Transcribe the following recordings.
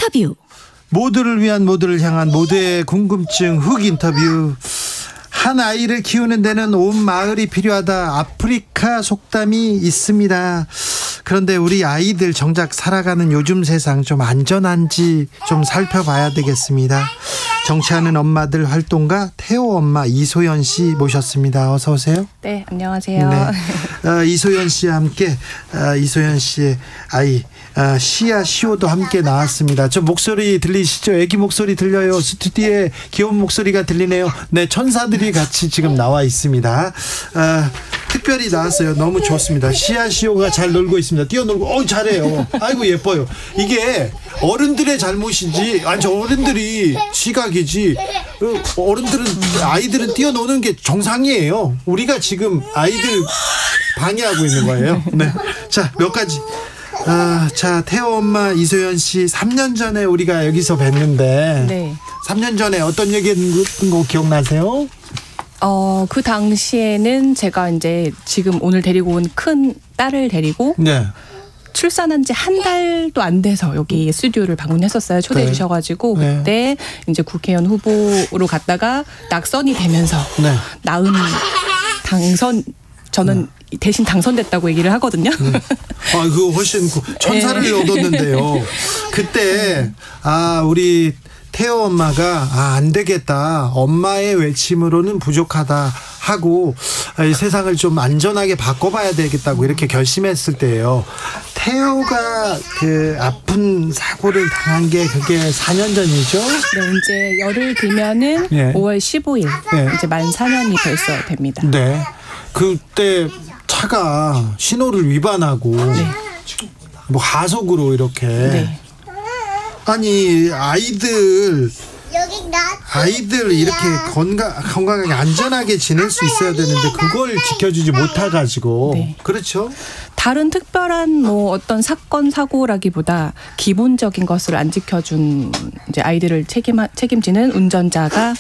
인터뷰. 모두를 위한 모두를 향한 모두의 궁금증 흑 인터뷰. 한 아이를 키우는 데는 온 마을이 필요하다. 아프리카 속담이 있습니다. 그런데 우리 아이들 정작 살아가는 요즘 세상 좀 안전한지 좀 살펴봐야 되겠습니다. 정치하는 엄마들 활동가 태호 엄마 이소연 씨 모셨습니다. 어서 오세요. 네, 안녕하세요. 네. 이소연 씨와 함께 이소연 씨의 아이 시아 시오도 함께 나왔습니다. 저 목소리 들리시죠? 애기 목소리 들려요. 스튜디오에 귀여운 목소리가 들리네요. 네, 천사들이 같이 지금 나와 있습니다. 특별히 나왔어요. 너무 좋습니다. 시아 시오가 잘 놀고 있습니다. 뛰어놀고 잘해요. 아이고 예뻐요. 이게 어른들의 잘못이지 아니 어른들이 시각이지 아이들은 뛰어노는 게 정상이에요. 우리가 지금 아이들 방해하고 있는 거예요. 네. 자, 몇 가지. 자, 태호 엄마 이소연 씨 3년 전에 우리가 여기서 뵀는데 네. 3년 전에 어떤 얘기 했던 거 기억나세요? 그 당시에는 제가 이제 지금 오늘 데리고 온 큰 딸을 데리고 네. 출산한 지 한 달도 안 돼서 여기 스튜디오를 방문했었어요. 초대해 네. 주셔가지고 네. 그때 이제 국회의원 후보로 갔다가 낙선이 되면서 네. 나은 당선 저는 대신 당선됐다고 얘기를 하거든요. 그거 훨씬 천사를 네. 얻었는데요. 그때 우리 태호 엄마가 안 되겠다. 엄마의 외침으로는 부족하다 하고 세상을 좀 안전하게 바꿔봐야 되겠다고 이렇게 결심했을 때예요. 태호가 그 아픈 사고를 당한 게 그게 4년 전이죠? 네, 이제 열흘 뒤면은 네. 5월 15일 네. 이제 만 4년이 벌써 됩니다. 네. 그때 차가 신호를 위반하고 네. 뭐 하속으로 이렇게 네. 아니 아이들 이렇게 건강하게 안전하게 지낼 수 있어야 되는데 그걸 지켜주지 못해가지고 네. 그렇죠? 다른 특별한 뭐 어떤 사건 사고라기보다 기본적인 것을 안 지켜준 이제 아이들을 책임지는 운전자가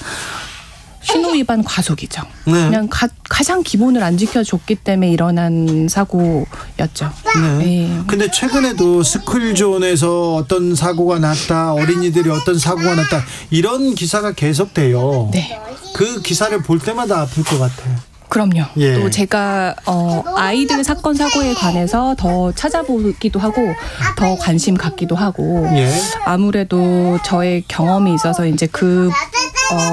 신호 위반 과속이죠. 네. 그냥 가장 기본을 안 지켜줬기 때문에 일어난 사고였죠. 네. 네. 근데 최근에도 스쿨존에서 어떤 사고가 났다, 어린이들이 어떤 사고가 났다 이런 기사가 계속돼요. 네. 그 기사를 볼 때마다 아플 것 같아요. 그럼요. 예. 또 제가 아이들 사건 사고에 관해서 더 찾아보기도 하고 더 관심 갖기도 하고 예. 아무래도 저의 경험이 있어서 이제 그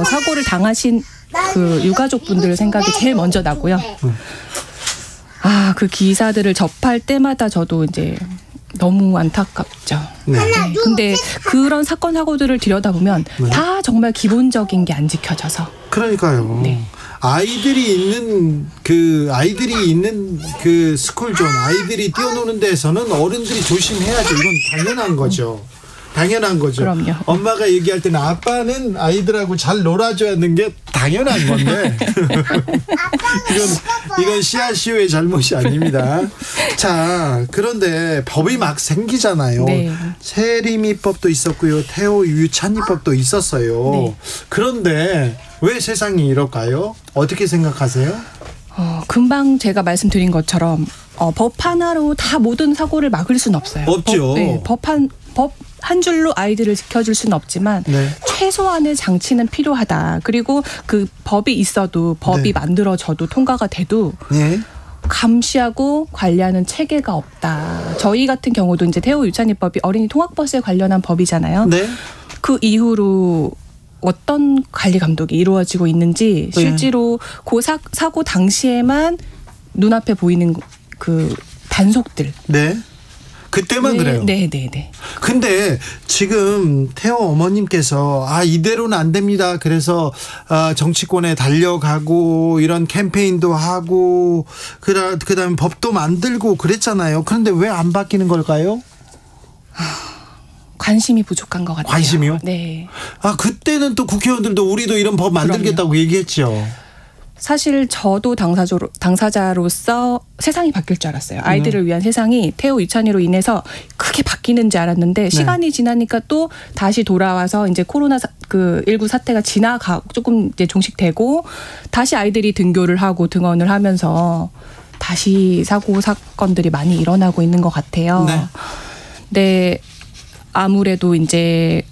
사고를 당하신 그 유가족분들 생각이 제일 먼저 나고요. 그 기사들을 접할 때마다 저도 이제 너무 안타깝죠. 네. 네. 근데 그런 사건 사고들을 들여다보면 네. 다 정말 기본적인 게 안 지켜져서. 그러니까요. 네. 아이들이 있는 그 스쿨존, 아이들이 뛰어노는 데서는 어른들이 조심해야죠. 이건 당연한 거죠. 당연한 거죠. 그럼요. 엄마가 얘기할 때는 아빠는 아이들하고 잘 놀아줘야 하는 게 당연한 건데 이건 시아시오의 잘못이 아닙니다. 자, 그런데 법이 막 생기잖아요. 네. 세리미법도 있었고요. 태호 유찬이법도 있었어요. 네. 그런데 왜 세상이 이럴까요? 어떻게 생각하세요? 금방 제가 말씀드린 것처럼 법 하나로 다 모든 사고를 막을 수는 없어요. 없죠. 법 한 줄로 아이들을 지켜줄 수는 없지만 네. 최소한의 장치는 필요하다. 그리고 그 법이 있어도 법이 네. 만들어져도 통과가 돼도 네. 감시하고 관리하는 체계가 없다. 저희 같은 경우도 이제 태호 유찬이법이 어린이 통학버스에 관련한 법이잖아요. 네. 그 이후로 어떤 관리 감독이 이루어지고 있는지 실제로 그 사고 당시에만 눈앞에 보이는 그 단속들. 네. 그때만 네, 그래요. 네. 근데 지금 태호 어머님께서 이대로는 안 됩니다. 그래서 정치권에 달려가고 이런 캠페인도 하고 그다음에 법도 만들고 그랬잖아요. 그런데 왜 안 바뀌는 걸까요? 관심이 부족한 것 같아요. 관심이요? 네. 그때는 또 국회의원들도 우리도 이런 법 만들겠다고 그럼요. 얘기했죠. 사실 저도 당사자로서 세상이 바뀔 줄 알았어요. 아이들을 위한 세상이 태호 유찬이로 인해서 크게 바뀌는 줄 알았는데 시간이 지나니까 또 다시 돌아와서 이제 코로나 19 사태가 지나가고 조금 이제 종식되고 다시 아이들이 등교를 하고 등원을 하면서 다시 사건들이 많이 일어나고 있는 것 같아요. 네. 아무래도 이제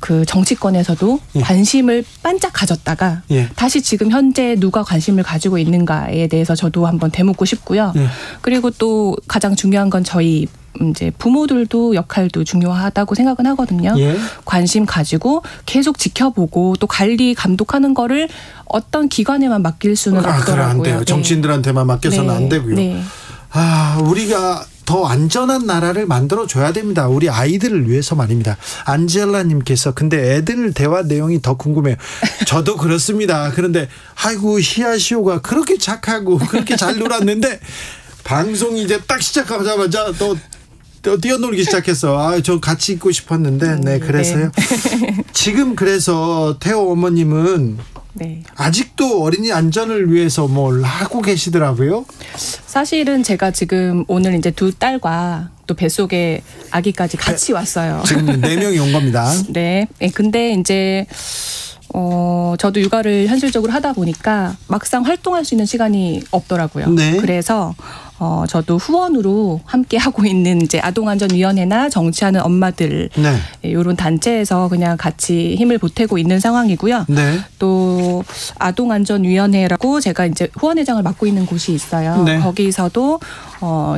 그 정치권에서도 예. 관심을 반짝 가졌다가 예. 다시 지금 현재 누가 관심을 가지고 있는가에 대해서 저도 한번 되묻고 싶고요. 예. 그리고 또 가장 중요한 건 저희 이제 부모들도 역할도 중요하다고 생각은 하거든요. 예. 관심 가지고 계속 지켜보고 또 관리 감독하는 거를 어떤 기관에만 맡길 수는 없더라고요. 그래 안 돼요. 네. 정치인들한테만 맡겨서는 네. 안 되고요. 네. 우리가 더 안전한 나라를 만들어 줘야 됩니다. 우리 아이들을 위해서 말입니다. 안젤라님께서 근데 애들 대화 내용이 더 궁금해요. 저도 그렇습니다. 그런데 아이고 시아시오가 그렇게 착하고 그렇게 잘 놀았는데 방송이 이제 딱 시작하자마자 또 뛰어놀기 시작했어. 저 같이 있고 싶었는데 네 그래서요. 네. 지금 그래서 태호 어머님은 네. 아직도 어린이 안전을 위해서 뭘 하고 계시더라고요. 사실은 제가 지금 오늘 이제 두 딸과 또 뱃속에 아기까지 같이 왔어요. 지금 4명이 온 겁니다. 네. 근데 이제 저도 육아를 현실적으로 하다 보니까 막상 활동할 수 있는 시간이 없더라고요. 네. 그래서 저도 후원으로 함께 하고 있는 이제 아동안전위원회나 정치하는 엄마들 네. 이런 단체에서 그냥 같이 힘을 보태고 있는 상황이고요. 네. 또 아동안전위원회라고 제가 이제 후원회장을 맡고 있는 곳이 있어요. 네. 거기서도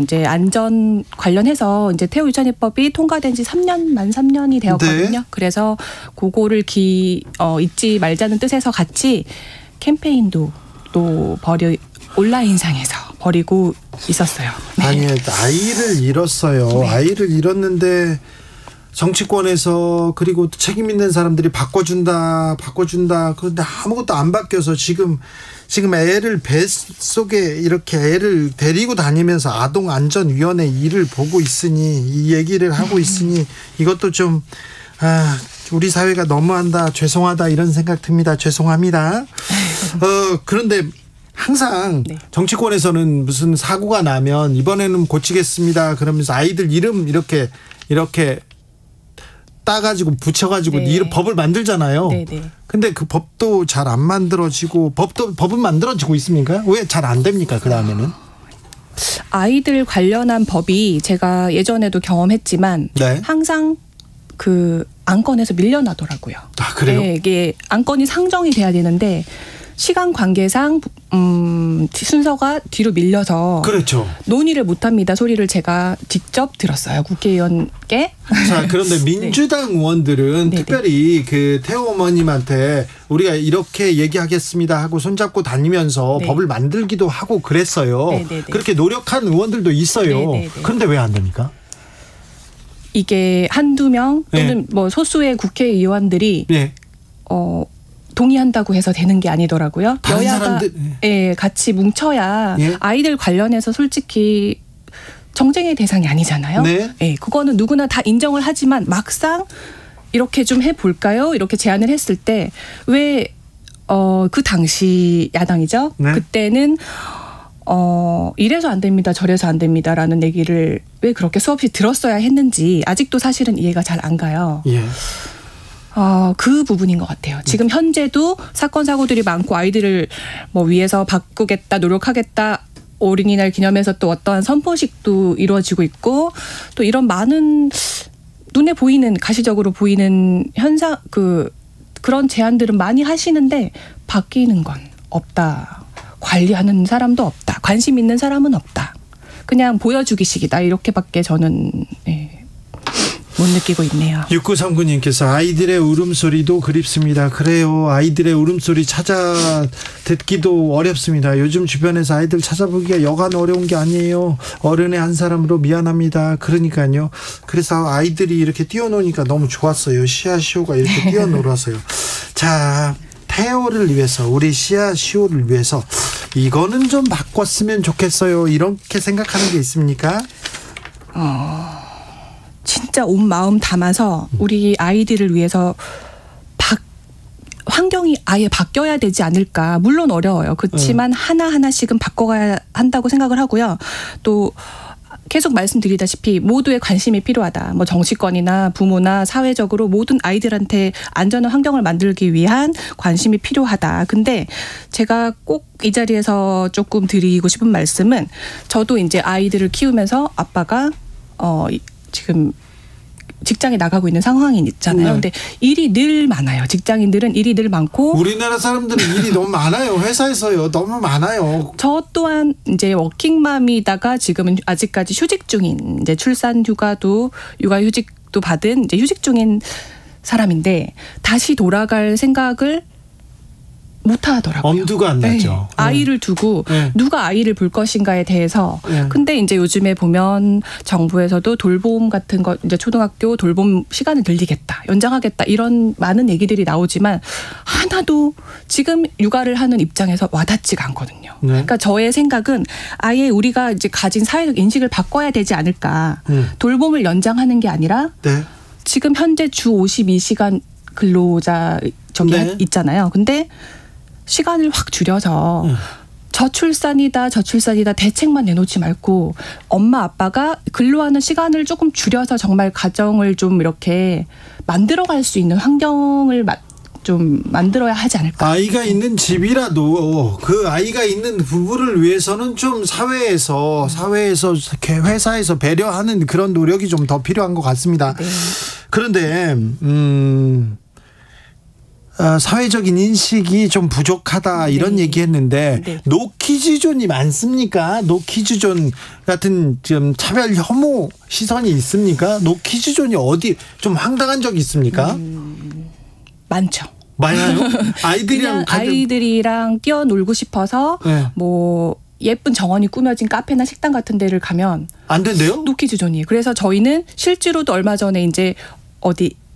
이제 안전 관련해서 이제 태호 유치원법이 통과된 지 만 3년이 되었거든요. 네. 그래서 그거를 잊지 말자는 뜻에서 같이 캠페인도 또 온라인상에서 벌이고 있었어요. 네. 아니 아이를 잃었어요. 네. 아이를 잃었는데 정치권에서 그리고 책임 있는 사람들이 바꿔준다. 그런데 아무것도 안 바뀌어서 지금 애를 뱃속에 이렇게 애를 데리고 다니면서 아동안전위원회 일을 보고 있으니 이 얘기를 하고 있으니 이것도 좀 우리 사회가 너무한다. 죄송하다 이런 생각 듭니다. 죄송합니다. 그런데 항상 네. 정치권에서는 무슨 사고가 나면 이번에는 고치겠습니다. 그러면서 아이들 이름 이렇게 따가지고 붙여가지고 네. 이름 법을 만들잖아요. 네네. 근데 그 법도 잘 안 만들어지고 법은 만들어지고 있습니까? 왜 잘 안 됩니까? 그 다음에는 아이들 관련한 법이 제가 예전에도 경험했지만 네. 항상 그 안건에서 밀려나더라고요. 그래요? 네, 이게 안건이 상정이 돼야 되는데 시간 관계상 순서가 뒤로 밀려서 그렇죠. 논의를 못합니다. 소리를 제가 직접 들었어요. 국회의원께. 자, 그런데 민주당 네. 의원들은 네네. 특별히 그 태호 어머님한테 우리가 이렇게 얘기하겠습니다 하고 손잡고 다니면서 네. 법을 만들기도 하고 그랬어요. 네네네. 그렇게 노력한 의원들도 있어요. 네네네. 그런데 왜 안 됩니까? 이게 한두 명 또는 뭐 소수의 국회의원들이 네. 동의한다고 해서 되는 게 아니더라고요. 다른 여야가 사람들 같이 뭉쳐야 예. 아이들 관련해서 솔직히 정쟁의 대상이 아니잖아요. 네. 그거는 누구나 다 인정을 하지만 막상 이렇게 좀 해볼까요? 이렇게 제안을 했을 때 왜 그 당시 야당이죠. 네. 그때는 이래서 안 됩니다. 저래서 안 됩니다라는 얘기를 왜 그렇게 수없이 들었어야 했는지 아직도 사실은 이해가 잘 안 가요. 예. 그 부분인 것 같아요. 지금 현재도 사건 사고들이 많고 아이들을 뭐 위해서 바꾸겠다, 노력하겠다. 어린이날 기념해서 또 어떠한 선포식도 이루어지고 있고 또 이런 많은 눈에 보이는 가시적으로 보이는 현상 그런 제안들은 많이 하시는데 바뀌는 건 없다. 관리하는 사람도 없다. 관심 있는 사람은 없다. 그냥 보여주기식이다. 이렇게밖에 저는 못 느끼고 있네요. 6939님께서 아이들의 울음소리도 그립습니다. 그래요. 아이들의 울음소리 찾아 듣기도 어렵습니다. 요즘 주변에서 아이들 찾아보기가 여간 어려운 게 아니에요. 어른의 한 사람으로 미안합니다. 그러니까요. 그래서 아이들이 이렇게 뛰어노니까 너무 좋았어요. 시아시오가 이렇게 뛰어놀아서요. 자, 태호를 위해서 우리 시아시오를 위해서 이거는 좀 바꿨으면 좋겠어요. 이렇게 생각하는 게 있습니까? 진짜 온 마음 담아서 우리 아이들을 위해서 환경이 아예 바뀌어야 되지 않을까. 물론 어려워요. 그렇지만 하나하나씩은 바꿔가야 한다고 생각을 하고요. 또 계속 말씀드리다시피 모두의 관심이 필요하다. 뭐 정치권이나 부모나 사회적으로 모든 아이들한테 안전한 환경을 만들기 위한 관심이 필요하다. 근데 제가 꼭 이 자리에서 조금 드리고 싶은 말씀은 저도 이제 아이들을 키우면서 아빠가 지금 직장에 나가고 있는 상황이 있잖아요. 네. 근데 일이 늘 많아요. 직장인들은 일이 늘 많고. 우리나라 사람들은 일이 너무 많아요. 회사에서요. 너무 많아요. 저 또한 이제 워킹맘이다가 지금은 아직까지 휴직 중인, 이제 출산 휴가도 육아휴직도 받은 이제 휴직 중인 사람인데 다시 돌아갈 생각을 못 하더라고요. 엄두가 안 나죠. 네. 아이를 두고 누가 아이를 볼 것인가에 대해서. 근데 이제 요즘에 보면 정부에서도 돌봄 같은 거, 이제 초등학교 돌봄 시간을 늘리겠다, 연장하겠다, 이런 많은 얘기들이 나오지만 하나도 지금 육아를 하는 입장에서 와닿지가 않거든요. 그러니까 저의 생각은 아예 우리가 이제 가진 사회적 인식을 바꿔야 되지 않을까. 돌봄을 연장하는 게 아니라 지금 현재 주 52시간 근로자 저기 있잖아요. 근데 시간을 확 줄여서 저출산이다 대책만 내놓지 말고 엄마 아빠가 근로하는 시간을 조금 줄여서 정말 가정을 좀 이렇게 만들어갈 수 있는 환경을 좀 만들어야 하지 않을까. 아이가 있는 집이라도 그 아이가 있는 부부를 위해서는 좀 사회에서 회사에서 배려하는 그런 노력이 좀 더 필요한 것 같습니다. 네. 그런데 사회적인 인식이 좀 부족하다 이런 얘기했는데 노키즈존이 많습니까? 노키즈존 같은 좀 차별 혐오 시선이 있습니까? 노키즈존이 어디 좀 황당한 적이 있습니까? 많죠. 많아요? 아이들이랑 뛰어놀고 싶어서 뭐 예쁜 정원이 꾸며진 카페나 식당 같은 데를 가면 안 된대요? 노키즈존이에요. 그래서 저희는 실제로도 얼마 전에 이제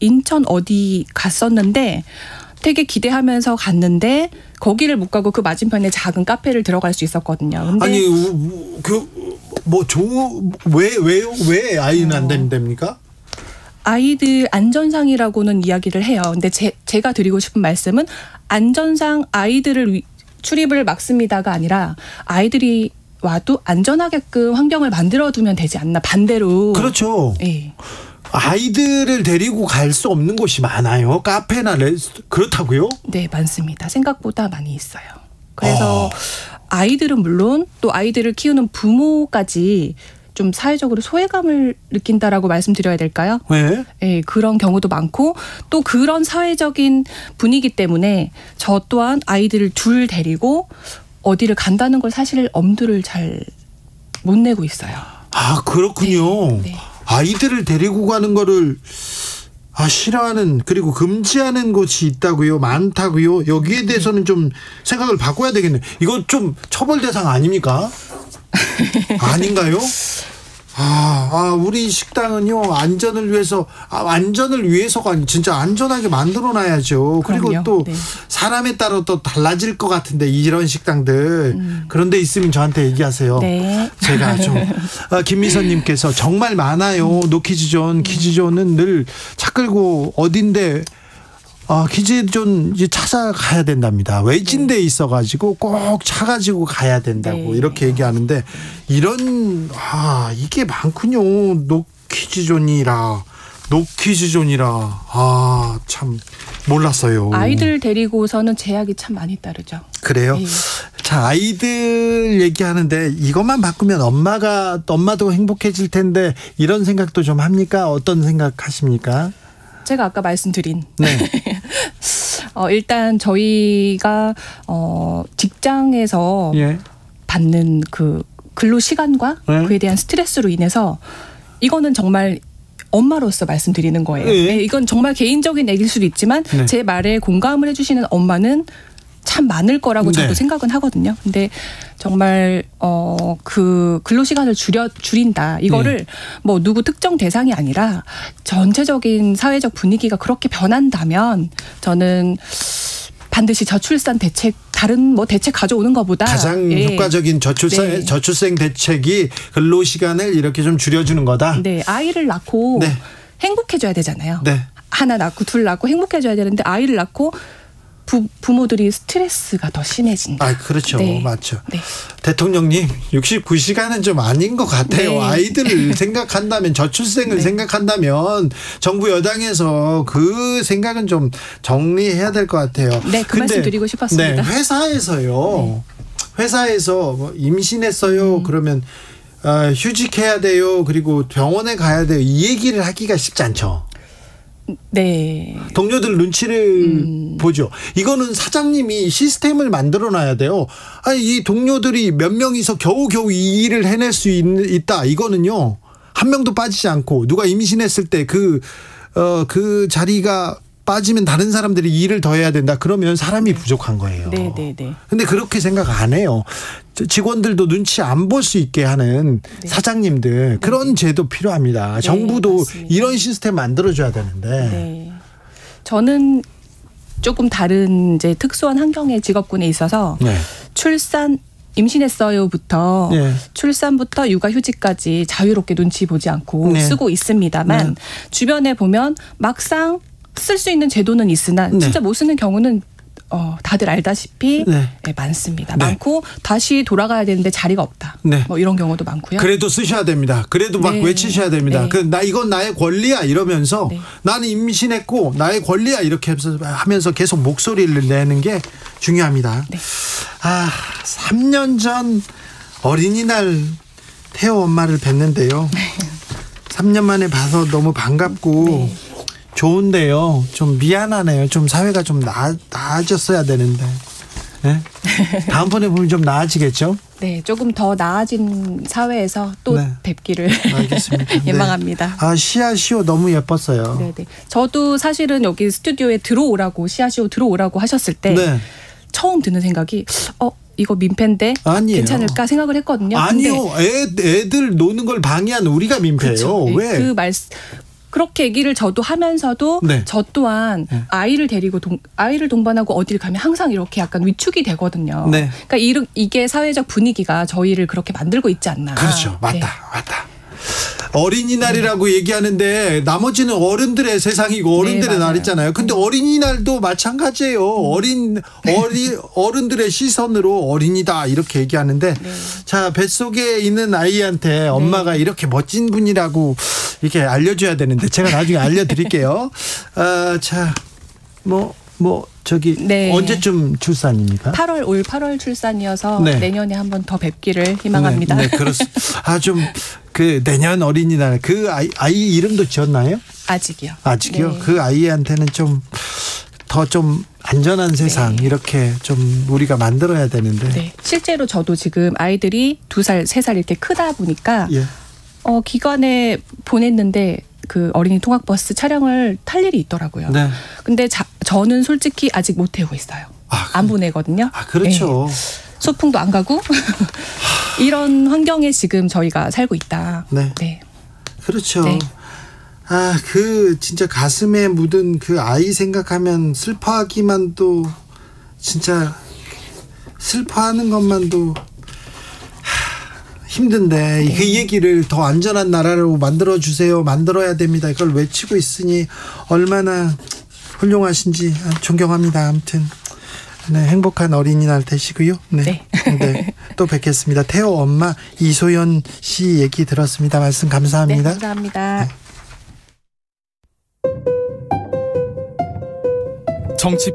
인천 어디 갔었는데 되게 기대하면서 갔는데 거기를 못 가고 그 맞은편에 작은 카페를 들어갈 수 있었거든요. 근데 아니 왜 아이는 안 됩니까? 아이들 안전상이라고는 이야기를 해요. 근데 제가 드리고 싶은 말씀은 안전상 아이들을 출입을 막습니다가 아니라 아이들이 와도 안전하게끔 환경을 만들어두면 되지 않나, 반대로. 그렇죠. 네. 아이들을 데리고 갈 수 없는 곳이 많아요. 카페나 그렇다고요? 네, 많습니다. 생각보다 많이 있어요. 그래서 아이들은 물론 또 아이들을 키우는 부모까지 좀 사회적으로 소외감을 느낀다라고 말씀드려야 될까요? 네. 네, 그런 경우도 많고 또 그런 사회적인 분위기 때문에 저 또한 아이들을 둘 데리고 어디를 간다는 걸 사실 엄두를 잘 못 내고 있어요. 아, 그렇군요. 네. 아이들을 데리고 가는 거를 싫어하는, 그리고 금지하는 곳이 있다고요? 많다고요? 여기에 대해서는 좀 생각을 바꿔야 되겠네요. 이거 좀 처벌 대상 아닙니까? 아닌가요? 우리 식당은요, 안전을 위해서가 아니, 진짜 안전하게 만들어 놔야죠. 그리고 그럼요. 또 사람에 따라 또 달라질 것 같은데, 이런 식당들. 그런 데 있으면 저한테 얘기하세요. 네. 제가 좀. 김미선님께서 정말 많아요. 노키즈존, 키즈존은 늘 차 끌고 어딘데, 키즈존 이제 찾아가야 된답니다. 외진데에 있어가지고 꼭 차 가지고 가야 된다고 이렇게 얘기하는데, 이게 많군요. 노키즈존이라 참 몰랐어요. 아이들 데리고서는 제약이 참 많이 따르죠. 그래요? 네. 자, 아이들 얘기하는데 이것만 바꾸면 엄마도 행복해질 텐데, 이런 생각도 좀 합니까? 어떤 생각하십니까? 제가 아까 말씀드린 네. 일단 저희가 직장에서 받는 그 근로 시간과 그에 대한 스트레스로 인해서 이거는 정말 엄마로서 말씀드리는 거예요. 네, 이건 정말 개인적인 얘기일 수도 있지만 제 말에 공감을 해주시는 엄마는 참 많을 거라고 저도 생각은 하거든요. 근데 정말 그 근로시간을 줄인다. 이거를 뭐 누구 특정 대상이 아니라 전체적인 사회적 분위기가 그렇게 변한다면 저는 반드시 저출산 대책, 다른 대책 가져오는 것보다 가장 효과적인 저출생 대책이 근로시간을 이렇게 좀 줄여주는 거다. 네, 아이를 낳고 행복해져야 되잖아요. 네. 하나 낳고 둘 낳고 행복해져야 되는데 아이를 낳고 부모들이 스트레스가 더 심해진다. 그렇죠. 네. 맞죠. 네. 대통령님, 69시간은 좀 아닌 것 같아요. 네. 아이들을 생각한다면, 저출생을 생각한다면 정부 여당에서 그 생각은 좀 정리해야 될 것 같아요. 네, 그 말씀 드리고 싶었습니다. 회사에서요. 회사에서 임신했어요. 그러면 휴직해야 돼요. 그리고 병원에 가야 돼요. 이 얘기를 하기가 쉽지 않죠. 네. 동료들 눈치를 보죠. 이거는 사장님이 시스템을 만들어놔야 돼요. 이 동료들이 몇 명이서 겨우겨우 이 일을 해낼 수 있다. 이거는요. 한 명도 빠지지 않고 누가 임신했을 때 그 자리가 빠지면 다른 사람들이 일을 더 해야 된다. 그러면 사람이 부족한 거예요. 네네네. 근데 그렇게 생각 안 해요. 직원들도 눈치 안 볼 수 있게 하는 사장님들 그런 제도 필요합니다. 정부도 맞습니다. 이런 시스템 만들어줘야 되는데. 네. 저는 조금 다른 이제 특수한 환경의 직업군에 있어서 임신했어요부터 출산부터 육아휴직까지 자유롭게 눈치 보지 않고 쓰고 있습니다만 주변에 보면 막상 쓸 수 있는 제도는 있으나 진짜 못 쓰는 경우는 다들 알다시피 많습니다. 많고 다시 돌아가야 되는데 자리가 없다. 뭐 이런 경우도 많고요. 그래도 쓰셔야 됩니다. 그래도 막 외치셔야 됩니다. 이건 나의 권리야 이러면서 나는 임신했고 나의 권리야 이렇게 하면서 계속 목소리를 내는 게 중요합니다. 3년 전 어린이날 태호 엄마를 뵀는데요. 3년 만에 봐서 너무 반갑고 좋은데요. 좀 미안하네요. 좀 사회가 좀 나아졌어야 되는데. 네? 다음번에 보면 좀 나아지겠죠? 네, 조금 더 나아진 사회에서 또 뵙기를 알겠습니다. 예망합니다. 시아시오 너무 예뻤어요. 네네. 저도 사실은 여기 스튜디오에 시아시오 들어오라고 하셨을 때 처음 드는 생각이 이거 민폐인데 아니에요. 괜찮을까 생각을 했거든요. 아니요. 애들 노는 걸 방해한 우리가 민폐예요. 그렇죠. 왜? 그렇게 얘기를 저도 하면서도 저 또한 아이를 데리고 아이를 동반하고 어딜 가면 항상 이렇게 약간 위축이 되거든요. 그러니까 이게 사회적 분위기가 저희를 그렇게 만들고 있지 않나. 그렇죠. 맞다. 어린이날이라고 얘기하는데 나머지는 어른들의 세상이고 어른들의 날이잖아요. 근데 어린이날도 마찬가지예요. 어른들의 시선으로 어린이다 이렇게 얘기하는데 자, 뱃속에 있는 아이한테 엄마가 이렇게 멋진 분이라고 이렇게 알려줘야 되는데 제가 나중에 알려드릴게요. 언제쯤 출산입니까? 올 8월 출산이어서 내년에 한 번 더 뵙기를 희망합니다. 그렇습니다. 내년 어린이날 그 아이 이름도 지었나요? 아직이요. 아직이요? 그 아이한테는 좀 안전한 세상 이렇게 좀 우리가 만들어야 되는데. 실제로 저도 지금 아이들이 2살, 3살 이렇게 크다 보니까 기관에 보냈는데 그 어린이 통학버스 차량을 탈 일이 있더라고요. 근데 저는 솔직히 아직 못 태우고 있어요. 안 보내거든요. 그렇죠. 소풍도 안 가고 이런 환경에 지금 저희가 살고 있다. 그렇죠. 진짜 가슴에 묻은 그 아이 생각하면 슬퍼하기만도 진짜 슬퍼하는 것만도 힘든데 그 얘기를 더 안전한 나라로 만들어주세요. 만들어야 됩니다. 이걸 외치고 있으니 얼마나 훌륭하신지 존경합니다. 아무튼 행복한 어린이날 되시고요. 또 뵙겠습니다. 태호 엄마 이소연 씨 얘기 들었습니다. 말씀 감사합니다. 감사합니다. 정치